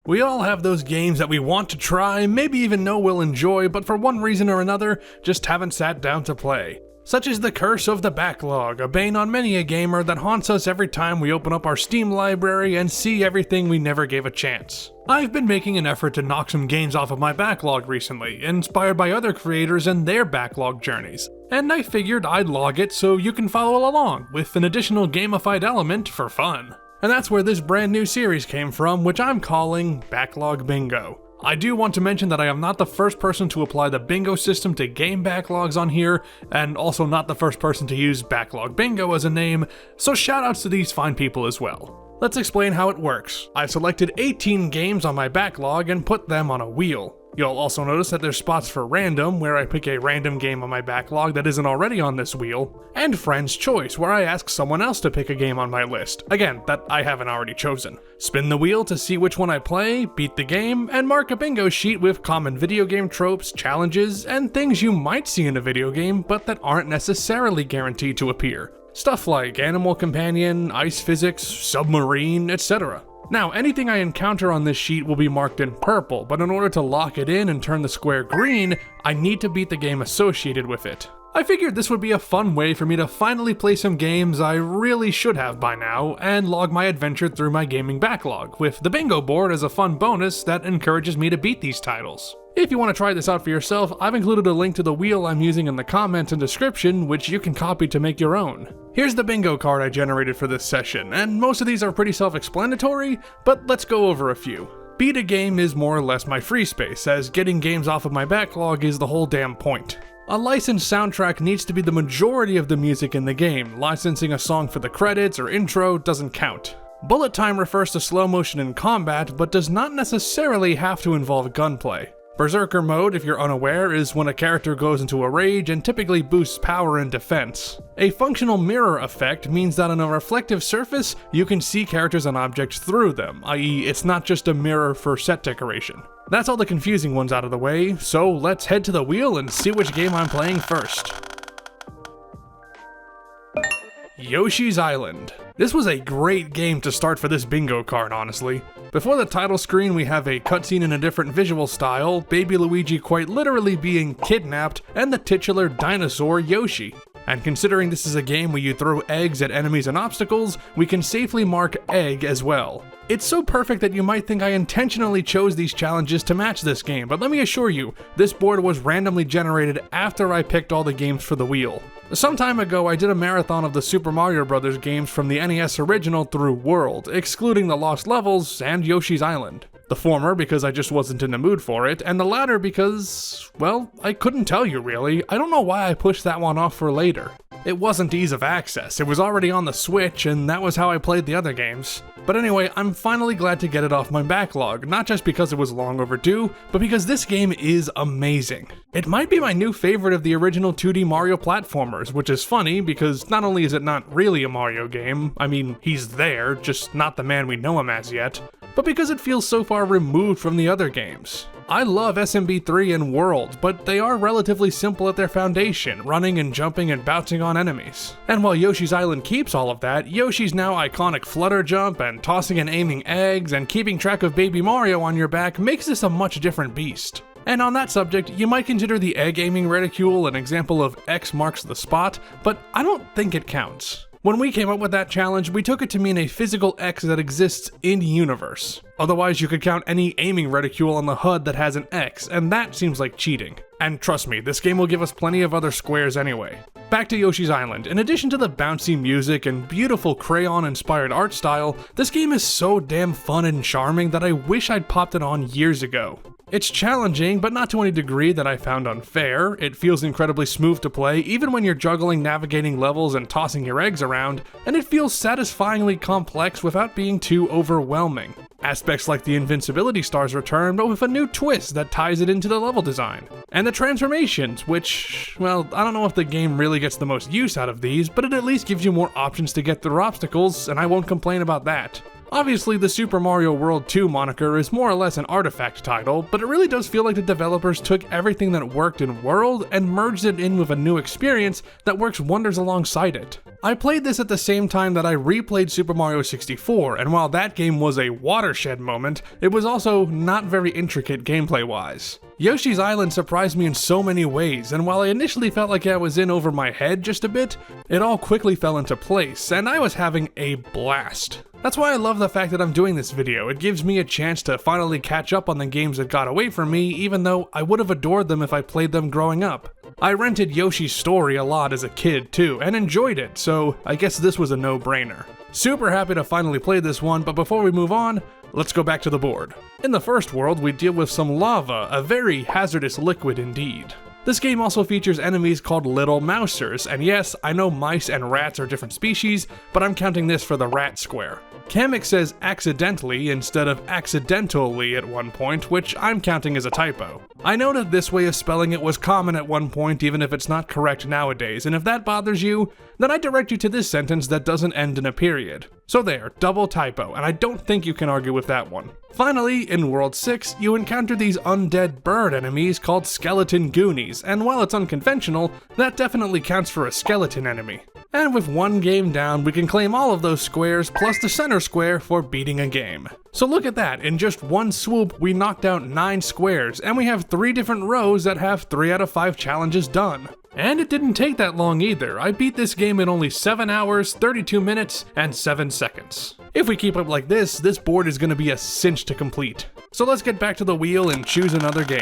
We all have those games that we want to try, maybe even know we'll enjoy, but for one reason or another, just haven't sat down to play. Such is the curse of the backlog, a bane on many a gamer that haunts us every time we open up our Steam library and see everything we never gave a chance. I've been making an effort to knock some games off of my backlog recently, inspired by other creators and their backlog journeys, and I figured I'd log it so you can follow along, with an additional gamified element for fun. And that's where this brand new series came from, which I'm calling Backlog Bingo. I do want to mention that I am not the first person to apply the bingo system to game backlogs on here, and also not the first person to use Backlog Bingo as a name, so shoutouts to these fine people as well. Let's explain how it works. I selected 18 games on my backlog and put them on a wheel. You'll also notice that there's spots for random, where I pick a random game on my backlog that isn't already on this wheel, and friend's choice, where I ask someone else to pick a game on my list, again, that I haven't already chosen. Spin the wheel to see which one I play, beat the game, and mark a bingo sheet with common video game tropes, challenges, and things you might see in a video game, but that aren't necessarily guaranteed to appear. Stuff like animal companion, ice physics, submarine, etc. Now, anything I encounter on this sheet will be marked in purple, but in order to lock it in and turn the square green, I need to beat the game associated with it. I figured this would be a fun way for me to finally play some games I really should have by now, and log my adventure through my gaming backlog, with the bingo board as a fun bonus that encourages me to beat these titles. If you want to try this out for yourself, I've included a link to the wheel I'm using in the comments and description, which you can copy to make your own. Here's the bingo card I generated for this session, and most of these are pretty self-explanatory, but let's go over a few. Beat a game is more or less my free space, as getting games off of my backlog is the whole damn point. A licensed soundtrack needs to be the majority of the music in the game. Licensing a song for the credits or intro doesn't count. Bullet time refers to slow motion in combat, but does not necessarily have to involve gunplay. Berserker mode, if you're unaware, is when a character goes into a rage and typically boosts power and defense. A functional mirror effect means that on a reflective surface, you can see characters and objects through them, i.e. it's not just a mirror for set decoration. That's all the confusing ones out of the way, so let's head to the wheel and see which game I'm playing first. Yoshi's Island. This was a great game to start for this bingo card, honestly. Before the title screen, we have a cutscene in a different visual style, Baby Luigi quite literally being kidnapped, and the titular dinosaur Yoshi. And considering this is a game where you throw eggs at enemies and obstacles, we can safely mark egg as well. It's so perfect that you might think I intentionally chose these challenges to match this game, but let me assure you, this board was randomly generated after I picked all the games for the wheel. Some time ago, I did a marathon of the Super Mario Bros. Games from the NES original through World, excluding the Lost Levels and Yoshi's Island. The former because I just wasn't in the mood for it, and the latter because, well, I couldn't tell you really. I don't know why I pushed that one off for later. It wasn't ease of access, it was already on the Switch, and that was how I played the other games. But anyway, I'm finally glad to get it off my backlog, not just because it was long overdue, but because this game is amazing. It might be my new favorite of the original 2D Mario platformers, which is funny because not only is it not really a Mario game, I mean, he's there, just not the man we know him as yet, but because it feels so far removed from the other games. I love SMB3 and World, but they are relatively simple at their foundation, running and jumping and bouncing on enemies. And while Yoshi's Island keeps all of that, Yoshi's now iconic flutter jump and tossing and aiming eggs and keeping track of Baby Mario on your back makes this a much different beast. And on that subject, you might consider the egg aiming reticule an example of X marks the spot, but I don't think it counts. When we came up with that challenge, we took it to mean a physical X that exists in-universe. Otherwise, you could count any aiming reticule on the HUD that has an X, and that seems like cheating. And trust me, this game will give us plenty of other squares anyway. Back to Yoshi's Island. In addition to the bouncy music and beautiful crayon-inspired art style, this game is so damn fun and charming that I wish I'd popped it on years ago. It's challenging, but not to any degree that I found unfair. It feels incredibly smooth to play, even when you're juggling, navigating levels, and tossing your eggs around, and it feels satisfyingly complex without being too overwhelming. Aspects like the invincibility stars return, but with a new twist that ties it into the level design. And the transformations, which, well, I don't know if the game really gets the most use out of these, but it at least gives you more options to get through obstacles, and I won't complain about that. Obviously, the Super Mario World 2 moniker is more or less an artifact title, but it really does feel like the developers took everything that worked in World and merged it in with a new experience that works wonders alongside it. I played this at the same time that I replayed Super Mario 64, and while that game was a watershed moment, it was also not very intricate gameplay-wise. Yoshi's Island surprised me in so many ways, and while I initially felt like I was in over my head just a bit, it all quickly fell into place, and I was having a blast. That's why I love the fact that I'm doing this video. It gives me a chance to finally catch up on the games that got away from me, even though I would have adored them if I played them growing up. I rented Yoshi's Story a lot as a kid too, and enjoyed it, so I guess this was a no-brainer. Super happy to finally play this one, but before we move on, let's go back to the board. In the first world, we deal with some lava, a very hazardous liquid indeed. This game also features enemies called Little Mousers, and yes, I know mice and rats are different species, but I'm counting this for the rat square. Kamek says accidentally instead of accidentally at one point, which I'm counting as a typo. I know that this way of spelling it was common at one point, even if it's not correct nowadays, and if that bothers you, then I direct you to this sentence that doesn't end in a period. So there, double typo, and I don't think you can argue with that one. Finally, in World 6, you encounter these undead bird enemies called Skeleton Goonies, and while it's unconventional, that definitely counts for a skeleton enemy. And with one game down, we can claim all of those squares plus the center square for beating a game. So look at that, in just one swoop we knocked out 9 squares, and we have 3 different rows that have 3 out of 5 challenges done. And it didn't take that long either. I beat this game in only 7 hours, 32 minutes, and 7 seconds. If we keep up like this board is going to be a cinch to complete. So let's get back to the wheel and choose another game.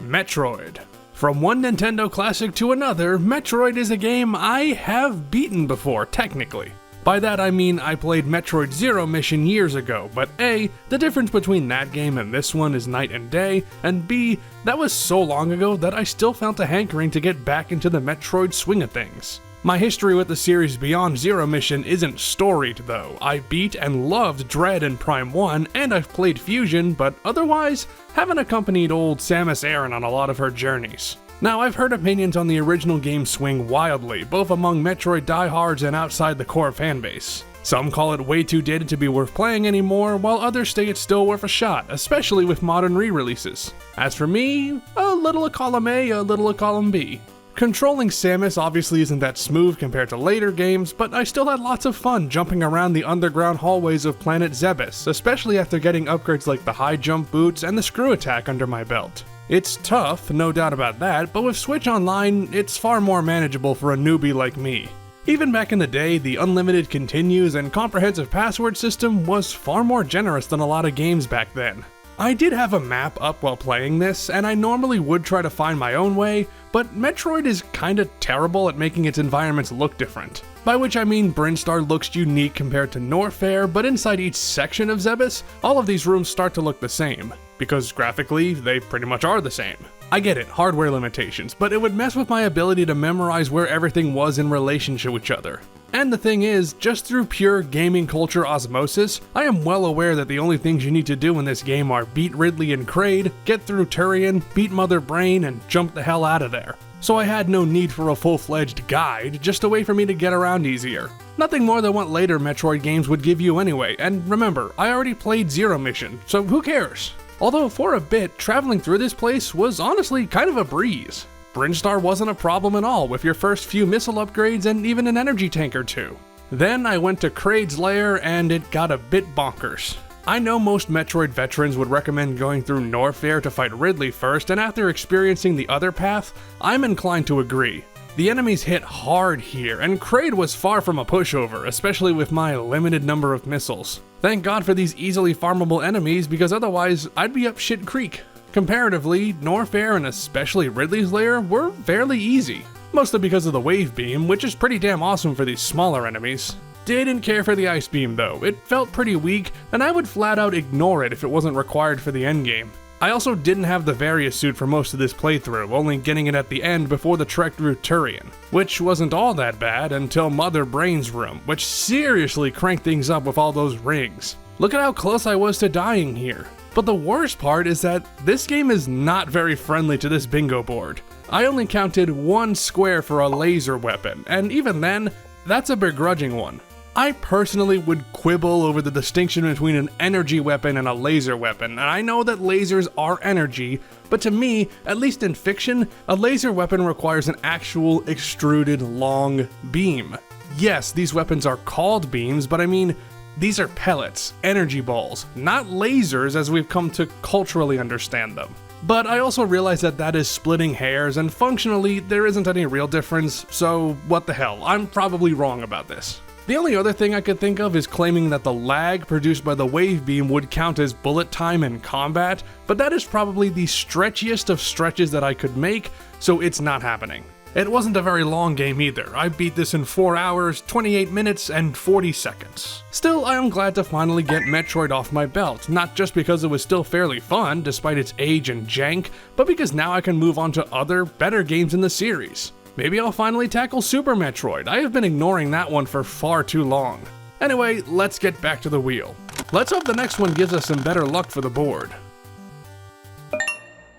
Metroid. From one Nintendo classic to another, Metroid is a game I have beaten before, technically. By that I mean I played Metroid Zero Mission years ago, but A, the difference between that game and this one is night and day, and B, that was so long ago that I still felt a hankering to get back into the Metroid swing of things. My history with the series beyond Zero Mission isn't storied though. I beat and loved Dread and Prime 1, and I've played Fusion, but otherwise, haven't accompanied old Samus Aran on a lot of her journeys. Now, I've heard opinions on the original game swing wildly, both among Metroid diehards and outside the core fanbase. Some call it way too dated to be worth playing anymore, while others say it's still worth a shot, especially with modern re-releases. As for me, a little a column A, a little a column B. Controlling Samus obviously isn't that smooth compared to later games, but I still had lots of fun jumping around the underground hallways of Planet Zebes, especially after getting upgrades like the high jump boots and the screw attack under my belt. It's tough, no doubt about that, but with Switch Online, it's far more manageable for a newbie like me. Even back in the day, the unlimited continues and comprehensive password system was far more generous than a lot of games back then. I did have a map up while playing this, and I normally would try to find my own way, but Metroid is kinda terrible at making its environments look different. By which I mean Brinstar looks unique compared to Norfair, but inside each section of Zebes, all of these rooms start to look the same, because graphically, they pretty much are the same. I get it, hardware limitations, but it would mess with my ability to memorize where everything was in relation to each other. And the thing is, just through pure gaming culture osmosis, I am well aware that the only things you need to do in this game are beat Ridley and Kraid, get through Turian, beat Mother Brain, and jump the hell out of there. So I had no need for a full-fledged guide, just a way for me to get around easier. Nothing more than what later Metroid games would give you anyway, and remember, I already played Zero Mission, so who cares? Although for a bit, traveling through this place was honestly kind of a breeze. Brinstar wasn't a problem at all with your first few missile upgrades and even an energy tank or two. Then I went to Kraid's lair and it got a bit bonkers. I know most Metroid veterans would recommend going through Norfair to fight Ridley first, and after experiencing the other path, I'm inclined to agree. The enemies hit hard here, and Kraid was far from a pushover, especially with my limited number of missiles. Thank God for these easily farmable enemies, because otherwise I'd be up shit creek. Comparatively, Norfair and especially Ridley's lair were fairly easy, mostly because of the wave beam, which is pretty damn awesome for these smaller enemies. Didn't care for the ice beam though, it felt pretty weak, and I would flat out ignore it if it wasn't required for the endgame. I also didn't have the Various suit for most of this playthrough, only getting it at the end before the trek through Turian, which wasn't all that bad until Mother Brain's room, which seriously cranked things up with all those rings. Look at how close I was to dying here. But the worst part is that this game is not very friendly to this bingo board. I only counted 1 square for a laser weapon, and even then, that's a begrudging one. I personally would quibble over the distinction between an energy weapon and a laser weapon, and I know that lasers are energy, but to me, at least in fiction, a laser weapon requires an actual extruded long beam. Yes, these weapons are called beams, but I mean, these are pellets, energy balls, not lasers as we've come to culturally understand them. But I also realize that that is splitting hairs, and functionally, there isn't any real difference, so what the hell, I'm probably wrong about this. The only other thing I could think of is claiming that the lag produced by the wave beam would count as bullet time in combat, but that is probably the stretchiest of stretches that I could make, so it's not happening. It wasn't a very long game either. I beat this in 4 hours, 28 minutes, and 40 seconds. Still, I am glad to finally get Metroid off my belt, not just because it was still fairly fun, despite its age and jank, but because now I can move on to other, better games in the series. Maybe I'll finally tackle Super Metroid. I have been ignoring that one for far too long. Anyway, let's get back to the wheel. Let's hope the next one gives us some better luck for the board.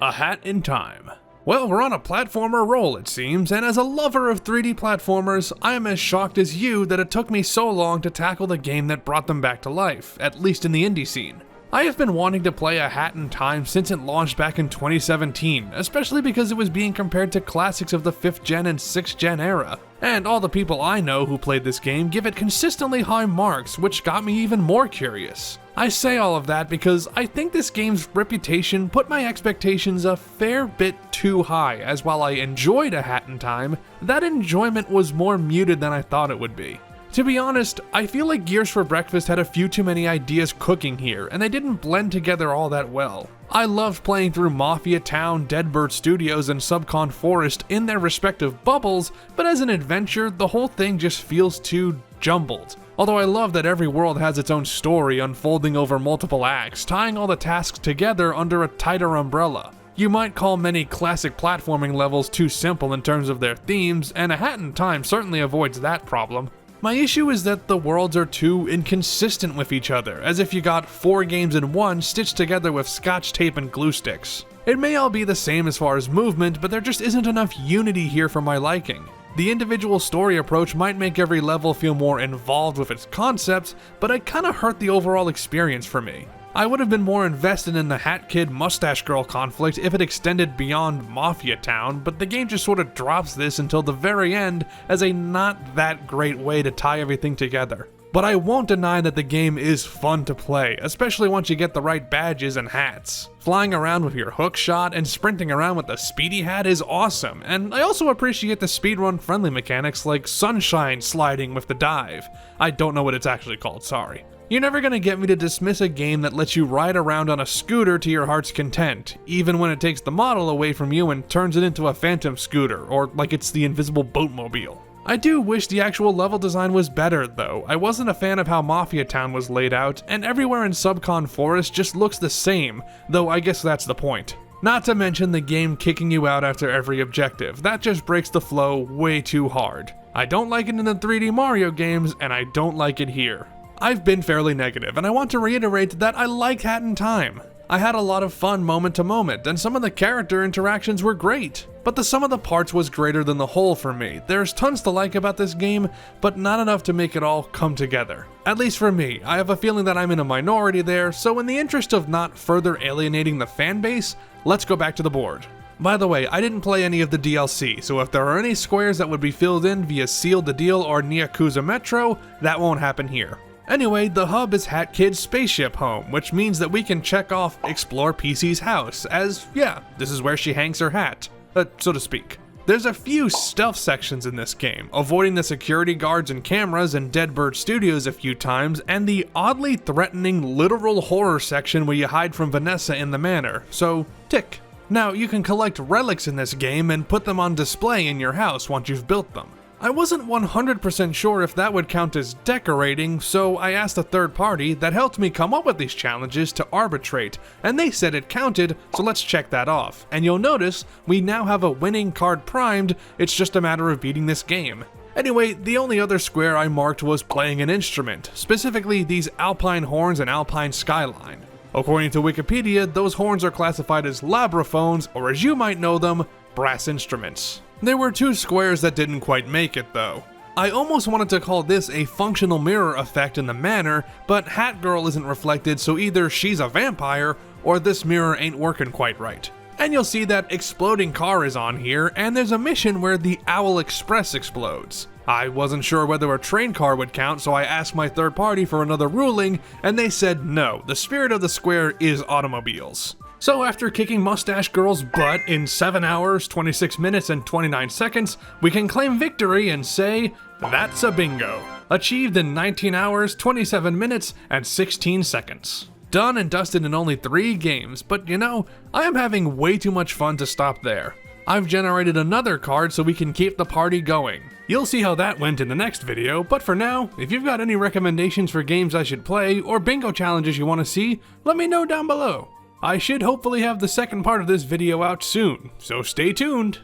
A Hat in Time. Well, we're on a platformer roll, it seems, and as a lover of 3D platformers, I am as shocked as you that it took me so long to tackle the game that brought them back to life, at least in the indie scene. I have been wanting to play A Hat in Time since it launched back in 2017, especially because it was being compared to classics of the 5th gen and 6th gen era, and all the people I know who played this game give it consistently high marks, which got me even more curious. I say all of that because I think this game's reputation put my expectations a fair bit too high, as while I enjoyed A Hat in Time, that enjoyment was more muted than I thought it would be. To be honest, I feel like Gears for Breakfast had a few too many ideas cooking here, and they didn't blend together all that well. I loved playing through Mafia Town, Deadbird Studios, and Subcon Forest in their respective bubbles, but as an adventure, the whole thing just feels too jumbled. Although I love that every world has its own story unfolding over multiple acts, tying all the tasks together under a tighter umbrella. You might call many classic platforming levels too simple in terms of their themes, and A Hat in Time certainly avoids that problem. My issue is that the worlds are too inconsistent with each other, as if you got 4 games in one stitched together with scotch tape and glue sticks. It may all be the same as far as movement, but there just isn't enough unity here for my liking. The individual story approach might make every level feel more involved with its concepts, but it kinda hurt the overall experience for me. I would have been more invested in the Hat Kid Mustache Girl conflict if it extended beyond Mafia Town, but the game just sort of drops this until the very end as a not that great way to tie everything together. But I won't deny that the game is fun to play, especially once you get the right badges and hats. Flying around with your hook shot and sprinting around with the speedy hat is awesome, and I also appreciate the speedrun friendly mechanics like sunshine sliding with the dive. I don't know what it's actually called, sorry. You're never gonna get me to dismiss a game that lets you ride around on a scooter to your heart's content, even when it takes the model away from you and turns it into a phantom scooter, or like it's the invisible boatmobile. I do wish the actual level design was better, though. I wasn't a fan of how Mafia Town was laid out, and everywhere in Subcon Forest just looks the same, though I guess that's the point. Not to mention the game kicking you out after every objective. That just breaks the flow way too hard. I don't like it in the 3D Mario games, and I don't like it here. I've been fairly negative, and I want to reiterate that I like Hat in Time. I had a lot of fun moment to moment, and some of the character interactions were great. But the sum of the parts was greater than the whole for me. There's tons to like about this game, but not enough to make it all come together. At least for me, I have a feeling that I'm in a minority there, so in the interest of not further alienating the fanbase, let's go back to the board. By the way, I didn't play any of the DLC, so if there are any squares that would be filled in via Seal the Deal or Nyakuza Metro, that won't happen here. Anyway, the hub is Hat Kid's spaceship home, which means that we can check off Explore PC's house, as, yeah, this is where she hangs her hat, so to speak. There's a few stealth sections in this game, avoiding the security guards and cameras in Deadbird Studios a few times, and the oddly threatening literal horror section where you hide from Vanessa in the manor, so tick. Now, you can collect relics in this game and put them on display in your house once you've built them. I wasn't 100% sure if that would count as decorating, so I asked a third party that helped me come up with these challenges to arbitrate, and they said it counted, so let's check that off. And you'll notice, we now have a winning card primed, it's just a matter of beating this game. Anyway, the only other square I marked was playing an instrument, specifically these Alpine horns and Alpine skyline. According to Wikipedia, those horns are classified as labraphones, or as you might know them, brass instruments. There were 2 squares that didn't quite make it though. I almost wanted to call this a functional mirror effect in the manner, but Hat Girl isn't reflected, so either she's a vampire or this mirror ain't working quite right. And you'll see that Exploding Car is on here, and there's a mission where the Owl Express explodes. I wasn't sure whether a train car would count, so I asked my third party for another ruling, and they said no, the spirit of the square is automobiles. So after kicking Mustache Girl's butt in 7 hours, 26 minutes, and 29 seconds, we can claim victory and say, that's a bingo. Achieved in 19 hours, 27 minutes, and 16 seconds. Done and dusted in only 3 games, but you know, I am having way too much fun to stop there. I've generated another card so we can keep the party going. You'll see how that went in the next video, but for now, if you've got any recommendations for games I should play or bingo challenges you want to see, let me know down below. I should hopefully have the second part of this video out soon, so stay tuned!